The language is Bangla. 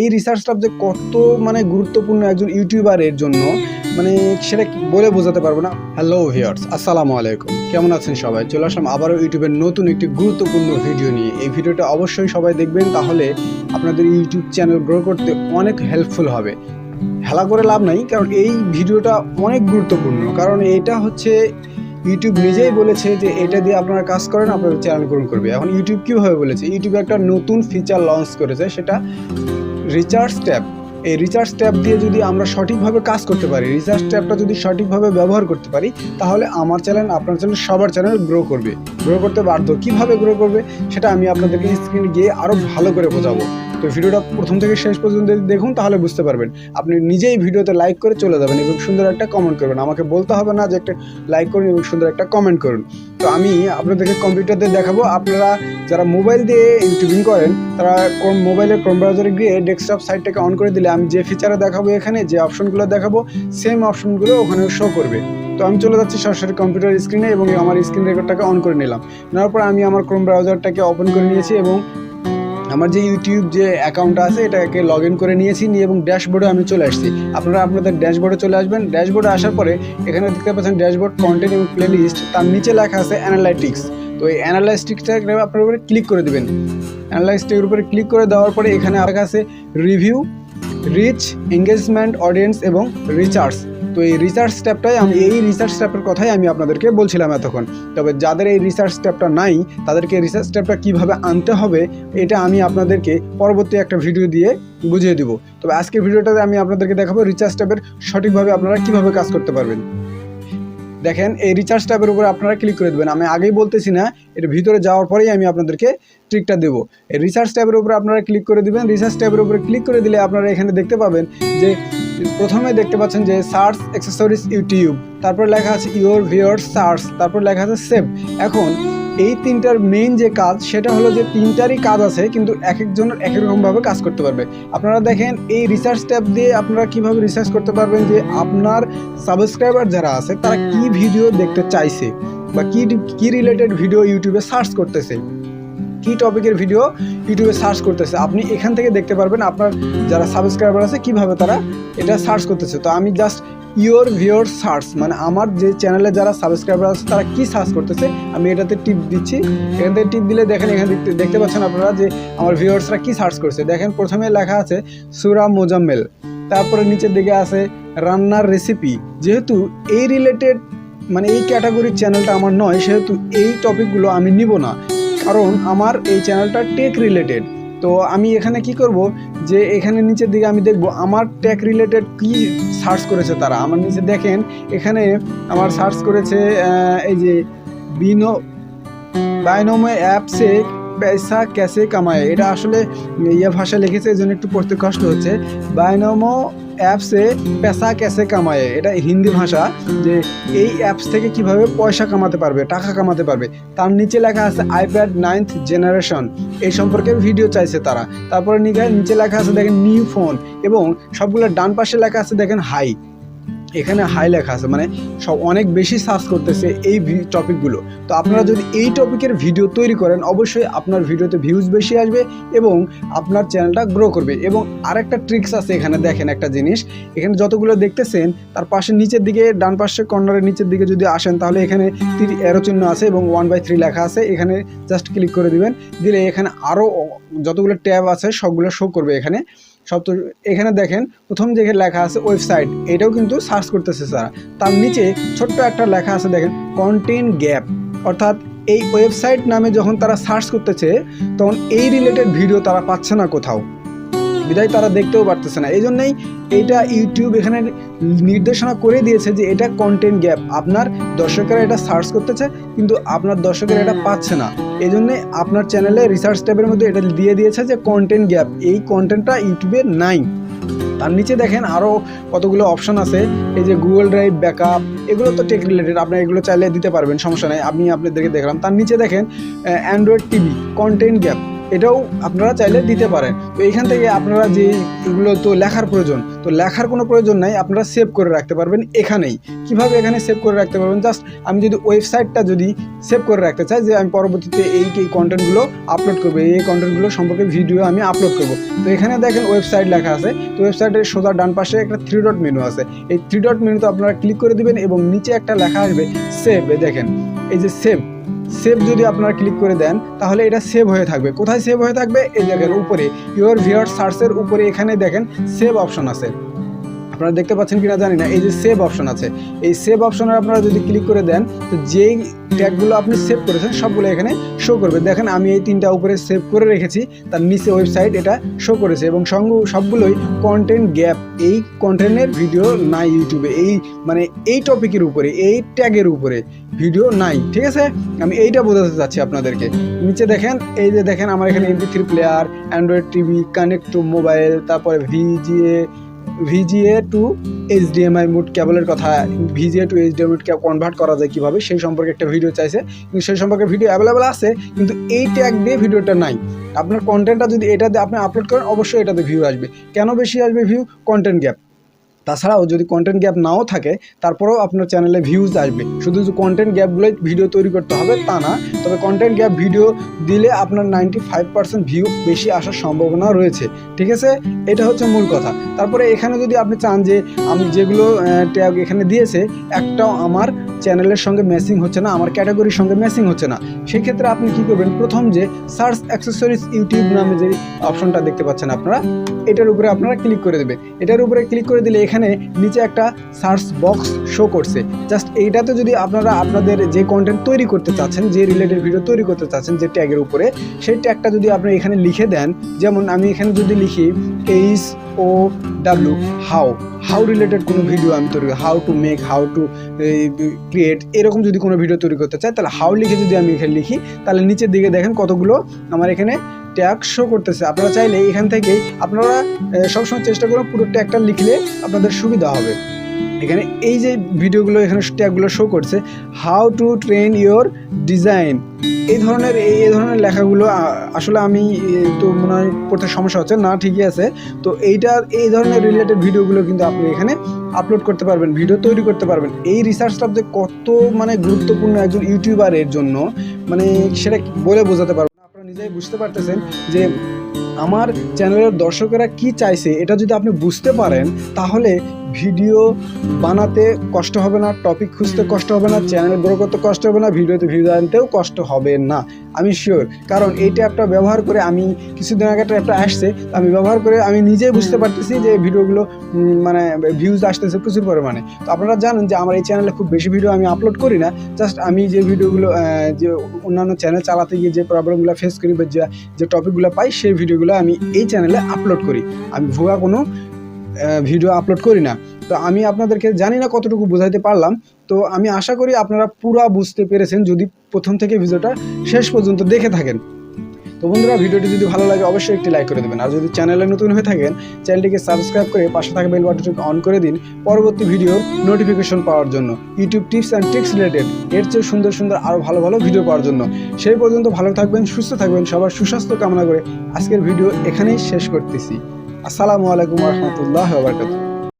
এই রিসার্চ ট্যাব যে কত মানে গুরুত্বপূর্ণ একজন ইউটিউবারের জন্য, মানে সেটা বলে বোঝাতে পারবো না। হ্যালো ভিউয়ার্স, আসসালামু আলাইকুম, কেমন আছেন সবাই? চলে আসলাম আবারও ইউটিউবের নতুন একটি গুরুত্বপূর্ণ ভিডিও নিয়ে। এই ভিডিওটা অবশ্যই সবাই দেখবেন, তাহলে আপনাদের ইউটিউব চ্যানেল গ্রো করতে অনেক হেল্পফুল হবে। হেলা করে লাভ নাই, কারণ এই ভিডিওটা অনেক গুরুত্বপূর্ণ। কারণ এটা হচ্ছে ইউটিউব নিজেই বলেছে যে এটা দিয়ে আপনারা কাজ করেন, আপনাদের চ্যানেল গ্রো করবে। এখন ইউটিউব কীভাবে বলেছে? ইউটিউবে একটা নতুন ফিচার লঞ্চ করেছে, সেটা রিচার্জ ট্যাব। এই রিচার্জ ট্যাব দিয়ে যদি আমরা সঠিকভাবে কাজ করতে পারি, রিচার্জ ট্যাবটা যদি সঠিকভাবে ব্যবহার করতে পারি, তাহলে আমার চ্যানেল, আপনার চ্যানেল, সবার চ্যানেল গ্রো করবে, গ্রো করতে বাধ্য। কীভাবে গ্রো করবে সেটা আমি আপনাদেরকে স্ক্রিনে গিয়ে আরও ভালো করে বোঝাবো। তো ভিডিওটা প্রথম থেকে শেষ পর্যন্ত দেখুন, তাহলে বুঝতে পারবেন। আপনি নিজেই ভিডিওতে লাইক করে চলে যাবেন এবং সুন্দর একটা কমেন্ট করবেন। আমাকে বলতে হবে না যে একটা লাইক করুন এবং সুন্দর একটা কমেন্ট করুন। তো আমি আপনাদেরকে কম্পিউটারতে দেখাবো। আপনারা যারা মোবাইল দিয়ে ইউটিউবিং করেন, তারা মোবাইলের ক্রোম ব্রাউজারে গিয়ে ডেস্কটপ সাইটটাকে অন করে দিলে আমি যে ফিচারে দেখাবো, এখানে যে অপশনগুলো দেখাবো, সেম অপশনগুলো ওখানে শো করবে। তো আমি চলে যাচ্ছি সরাসরি কম্পিউটার স্ক্রিনে এবং আমার স্ক্রিন রেকর্ডটাকে অন করে নিলাম। নেওয়ার পর আমি আমার ক্রোম ব্রাউজারটাকে ওপেন করে নিয়েছি এবং আমার যে ইউটিউব যে অ্যাকাউন্ট আছে এটাকে লগ ইন করে নিয়েছি এবং ড্যাশবোর্ডে আমি চলে আসছি। আপনারা আপনাদের ড্যাশবোর্ডে চলে আসবেন। ড্যাশবোর্ডে আসার পরে এখানে দেখতে পাচ্ছেন ড্যাশবোর্ড, কন্টেন্ট এবং প্লেলিস্ট। তার নিচে লেখা আছে অ্যানালাইটিক্স। তো এই অ্যানালাইটিক্সটাকে আপনার উপরে ক্লিক করে দেবেন। অ্যানালাইটিক্সের উপরে ক্লিক করে দেওয়ার পরে এখানে লেখা আছে রিভিউ, রিচ, এঙ্গেজমেন্ট, অডিয়েন্স এবং রিচার্জ। তো এই রিসার্চ ট্যাবটাই এই রিসার্চ ট্যাবের কথাই আমি আপনাদেরকে বলছিলাম এতক্ষণ। তবে যাদের এই রিসার্চ ট্যাবটা নাই, তাদেরকে রিসার্চ ট্যাবটা কীভাবে আনতে হবে এটা আমি আপনাদেরকে পরবর্তী একটা ভিডিও দিয়ে বুঝিয়ে দিব। তবে আজকের ভিডিওটাতে আমি আপনাদেরকে দেখাবো রিসার্চ ট্যাবের সঠিকভাবে আপনারা কীভাবে কাজ করতে পারবেন। দেখেন, এই রিচার্জ ট্যাবের উপরে আপনারা ক্লিক করে দেবেন। আমি আগেই বলতেছি না, এটা ভিতরে যাওয়ার পরেই আমি আপনাদেরকে ট্রিকটা দেবো। এই রিচার্জ ট্যাবের উপরে আপনারা ক্লিক করে দিবেন। রিচার্জ ট্যাবের উপরে ক্লিক করে দিলে আপনারা এখানে দেখতে পাবেন যে প্রথমে দেখতে পাচ্ছেন যে সার্চ অ্যাক্সেসরিজ ইউটিউব, তারপর লেখা আছে ইউর ভিউয়ার্স সার্চ, তারপর লেখা আছে সেভ। এখন এই তিনটার মেইন যে কাজ, সেটা হলো যে তিনটারই কাজ আছে, কিন্তু এক একজনের এক এক রকমভাবে কাজ করতে পারবে। আপনারা দেখেন এই রিসার্চ ট্যাব দিয়ে আপনারা কীভাবে রিসার্চ করতে পারবেন যে আপনার সাবস্ক্রাইবার যারা আছে তারা কি ভিডিও দেখতে চাইছে বা কি রিলেটেড ভিডিও ইউটিউবে সার্চ করতেছে, কি টপিকের ভিডিও ইউটিউবে সার্চ করতেছে। আপনি এখান থেকে দেখতে পারবেন আপনার যারা সাবস্ক্রাইবার আছে কীভাবে তারা এটা সার্চ করতেছে। তো আমি জাস্ট ইউর ভিউয়ার্স সার্চ, মানে আমার যে চ্যানেলে যারা সাবস্ক্রাইবার আছে তারা কি সার্চ করতেছে, আমি এটাতে টিপ দিচ্ছি। এখান থেকে টিপ দিলে দেখেন, এখানে দেখতে পাচ্ছেন আপনারা যে আমার ভিউয়ার্সরা কি সার্চ করছে। দেখেন, প্রথমে লেখা আছে সূরা মুজাম্মেল, তারপরে নিচের দিকে আছে রান্নার রেসিপি। যেহেতু এই রিলেটেড মানে এই ক্যাটাগরির চ্যানেলটা আমার নয়, সেহেতু এই টপিকগুলো আমি নিব না, কারণ আমার এই চ্যানেলটা টেক রিলেটেড। তো আমি এখানে কি করব যে এখানে নিচের দিকে আমি দেখব আমার টেক রিলেটেড কি সার্চ করেছে তারা। আমার নিচে দেখেন, এখানে আমার সার্চ করেছে এই যে বাইনোমো অ্যাপসে পয়সা ক্যাসে কামায়। এটা আসলে ইয়ে ভাষা লিখেছে, এই জন্য একটু পড়তে কষ্ট হচ্ছে। বাইনোমো অ্যাপসে পেশা ক্যাসে কামায়, এটা হিন্দি ভাষা, যে এই অ্যাপস থেকে কিভাবে পয়সা কামাতে পারবে, টাকা কামাতে পারবে। তার নিচে লেখা আছে আইপ্যাড 9th জেনারেশন, এই সম্পর্কে ভিডিও চাইছে তারা। তারপরে নিচে লেখা আছে দেখেন নিউ ফোন, এবং সবগুলো ডান পাশে লেখা আছে দেখেন হাই, এখানে হাই লেখা আছে, মানে সব অনেক বেশি সার্চ করতেছে এই টপিকগুলো। তো আপনারা যদি এই টপিকের ভিডিও তৈরি করেন, অবশ্যই আপনার ভিডিওতে ভিউজ বেশি আসবে এবং আপনার চ্যানেলটা গ্রো করবে। এবং আরেকটা ট্রিক্স আছে এখানে, দেখেন একটা জিনিস, এখানে যতগুলো দেখতেছেন তার পাশে নিচের দিকে ডান পাশে কর্নারের নিচের দিকে যদি আসেন, তাহলে এখানে অ্যারো চিহ্ন আছে এবং 1/3 লেখা আছে। এখানে জাস্ট ক্লিক করে দিবেন, দিলে এখানে আরও যতগুলো ট্যাব আছে সবগুলো শো করবে এখানে সব। তো এখানে দেখেন প্রথম যে লেখা আছে ওয়েবসাইট, এটাও কিন্তু সার্চ করতেছে তারা। তার নিচে ছোট্ট একটা লেখা আছে দেখেন কন্টেন্ট গ্যাপ, অর্থাৎ এই ওয়েবসাইট নামে যখন তারা সার্চ করতেছে তখন এই রিলেটেড ভিডিও তারা পাচ্ছে না কোথাও, বিদায় তারা দেখতেও পারতেছে না। এই জন্যই এটা ইউটিউব এখানে নির্দেশনা করে দিয়েছে যে এটা কন্টেন্ট গ্যাপ, আপনার দর্শকেরা এটা সার্চ করতেছে কিন্তু আপনার দর্শকেরা এটা পাচ্ছে না। এই জন্যে আপনার চ্যানেলে রিসার্চ ট্যাবের মধ্যে এটা দিয়ে দিয়েছে যে কন্টেন্ট গ্যাপ, এই কন্টেন্টটা ইউটিউবে নাই। তার নিচে দেখেন আরও কতগুলো অপশন আছে, এই যে গুগল ড্রাইভ, ব্যাকআপ, এগুলো তো টেক রিলেটেড, আপনি এগুলো চাইলে দিতে পারবেন, সমস্যা নেই। আমি আপনাদেরকে দেখলাম। তার নিচে দেখেন অ্যান্ড্রয়েড টিভি, কন্টেন্ট গ্যাপ, এটাও আপনারা চাইলে দিতে পারেন। তো এখান থেকে আপনারা যে এগুলো তো লেখার প্রয়োজন, তো লেখার কোনো প্রয়োজন নাই, আপনারা সেভ করে রাখতে পারবেন এখানেই। কিভাবে এখানে সেভ করে রাখতে পারবেন, জাস্ট আমি যদি ওয়েবসাইটটা যদি সেভ করে রাখতে চাই যে আমি পরবর্তীতে এই কন্টেন্টগুলো আপলোড করবো, এই কন্টেন্টগুলো সম্পর্কে ভিডিও আমি আপলোড করবো, তো এখানে দেখেন ওয়েবসাইট লেখা আছে। তো ওয়েবসাইটের সোজা ডান পাশে একটা 3 ডট মেনু আছে, এই 3 ডট মেনুতে আপনারা ক্লিক করে দিবেন এবং নিচে একটা লেখা আসবে সেভ। দেখেন এই যে সেভ যদি আপনারা ক্লিক করে দেন তাহলে এটা সেভ হয়ে থাকবে। কোথায় সেভ হয়ে থাকবে, এই দেখেন উপরে ইউর ভিউয়ার সার্চের উপরে এখানে দেখেন সেভ অপশন আছে, আপনারা দেখতে পাচ্ছেন কিনা জানি না, এই যে সেভ অপশন আছে, এই সেভ অপশনে আপনারা যদি ক্লিক করে দেন তো যেই ট্যাগগুলো আপনি সেভ করেছেন সবগুলো এখানে শো করবে। দেখেন আমি এই 3টা উপরে সেভ করে রেখেছি, তার নিচে ওয়েবসাইট এটা শো করেছে এবং সবগুলোই কন্টেন্ট গ্যাপ, এই কন্টেন্টের ভিডিও নাই ইউটিউবে, এই মানে এই টপিকের উপরে, এই ট্যাগের উপরে ভিডিও নাই। ঠিক আছে, আমি এইটা বোঝাতে চাচ্ছি আপনাদেরকে। নিচে দেখেন, এই যে দেখেন আমার এখানে MP3 player, Android TV, connect to mobile, তারপরে VGA টু HDMI মোড কেবলের কথা, VGA to HDMI mode convert করা যায় কীভাবে সেই সম্পর্কে একটা ভিডিও চাইছে, কিন্তু সেই সম্পর্কে ভিডিও অ্যাভেলেবেল আছে কিন্তু এই ট্যাগ দিয়ে ভিডিওটা নাই। আপনার কন্টেন্টটা যদি এটা দিয়ে আপনি আপলোড করেন অবশ্যই এটাতে ভিউ আসবে। কেন বেশি আসবে ভিউ? Content gap. তাছাড়াও যদি কন্টেন্ট গ্যাপ নাও থাকে তারপরেও আপনার চ্যানেলে ভিউজ আসবে। শুধু কন্টেন্ট গ্যাপগুলোই ভিডিও তৈরি করতে হবে তা না, তবে কন্টেন্ট গ্যাপ ভিডিও দিলে আপনার 95% ভিউ বেশি আসার সম্ভাবনা রয়েছে। ঠিক আছে, এটা হচ্ছে মূল কথা। তারপরে এখানে যদি আপনি চান যে আমি যেগুলো ট্যাগ এখানে দিয়েছে একটাও আমার চ্যানেলের সঙ্গে ম্যাচিং হচ্ছে না, আমার ক্যাটাগরির সঙ্গে ম্যাচিং হচ্ছে না, সেই ক্ষেত্রে আপনি কি করবেন, প্রথম যে সার্চ অ্যাক্সেসরিজ ইউটিউব নামে যে অপশনটা দেখতে পাচ্ছেন আপনারা, এটার উপরে আপনারা ক্লিক করে দেবেন। এটার উপরে ক্লিক করে দিলে এখানে নিচে একটা সার্চ বক্স শো করছে। জাস্ট এইটাতে যদি আপনারা আপনাদের যে কন্টেন্ট তৈরি করতে চাচ্ছেন, যে রিলেটেড ভিডিও তৈরি করতে চাচ্ছেন যে ট্যাগের উপরে, সেই ট্যাগটা যদি আপনি এখানে লিখে দেন, যেমন আমি এখানে যদি লিখি HOW হাউ রিলেটেড কোনো ভিডিও আমি তৈরি, how to make, how to create, এরকম যদি কোনো ভিডিও তৈরি করতে চাই তাহলে হাউ লিখে যদি আমি এখানে লিখি তাহলে নিচের দিকে দেখেন কতগুলো আমার এখানে ট্যাগ শো করতেছে। আপনারা চাইলে এখান থেকেই আপনারা সবসময় চেষ্টা করুন পুরো ট্যাগটা লিখলে আপনাদের সুবিধা হবে। এখানে এই যে ভিডিওগুলো এখানে ট্যাগগুলো শো করছে, how to train your design, এই ধরনের লেখাগুলো আসলে আমি তো মনে হয় পড়তে সমস্যা হচ্ছে না, ঠিকই আছে। তো এই ধরনের রিলেটেড ভিডিওগুলো কিন্তু আপনি এখানে আপলোড করতে পারবেন, ভিডিও তৈরি করতে পারবেন। এই রিসার্চটা যে কত মানে গুরুত্বপূর্ণ একজন ইউটিউবারের জন্য, মানে সেটা বলে বোঝাতে পারবো না। আপনারা নিজেই বুঝতে পারতেছেন যে আমার চ্যানেলের দর্শকেরা কি চাইছে, এটা যদি আপনি বুঝতে পারেন তাহলে ভিডিও বানাতে কষ্ট হবে না, টপিক খুঁজতে কষ্ট হবে না, চ্যানেল গ্রো করতে কষ্ট হবে না, ভিডিওতে ভিউ আনতেও কষ্ট হবে না, আমি শিওর। কারণ এই ট্যাবটা ব্যবহার করে আমি কিছুদিন আগে ট্যাবটা আসছে, আমি ব্যবহার করে আমি নিজেই বুঝতে পারতেছি যে ভিডিওগুলো মানে ভিউজ আসতেছে প্রচুর পরিমাণে। তো আপনারা জানেন যে আমার এই চ্যানেলে খুব বেশি ভিডিও আমি আপলোড করি না, জাস্ট আমি যে ভিডিওগুলো যে অন্যান্য চ্যানেল চালাতে গিয়ে যে প্রবলেমগুলো ফেস করি বা যে টপিকগুলো পাই সেই ভিডিওগুলো আমি এই চ্যানেলে আপলোড করি, আমি ভুয়া কোনো ভিডিও আপলোড করি না। তো আমি আপনাদেরকে জানি না কতটুকু বোঝাইতে পারলাম, তো আমি আশা করি আপনারা পুরা বুঝতে পেরেছেন যদি প্রথম থেকে ভিডিওটা শেষ পর্যন্ত দেখে থাকেন। তো বন্ধুরা, ভিডিওটি যদি ভালো লাগে অবশ্যই একটি লাইক করে দেবেন, আর যদি চ্যানেলে নতুন হয়ে থাকেন চ্যানেলটিকে সাবস্ক্রাইব করে পাশে থাকা বেল বাটনটি অন করে দিন পরবর্তী ভিডিওর নোটিফিকেশন পাওয়ার জন্য, YouTube tips and tricks related এর চেয়ে সুন্দর সুন্দর আরও ভালো ভালো ভিডিও পাওয়ার জন্য। সেই পর্যন্ত ভালো থাকবেন, সুস্থ থাকবেন, সবার সুস্বাস্থ্য কামনা করে আজকের ভিডিও এখানেই শেষ করতেছি। আসসালামু আলাইকুম ওয়া রাহমাতুল্লাহি ওয়া বারাকাতুহু।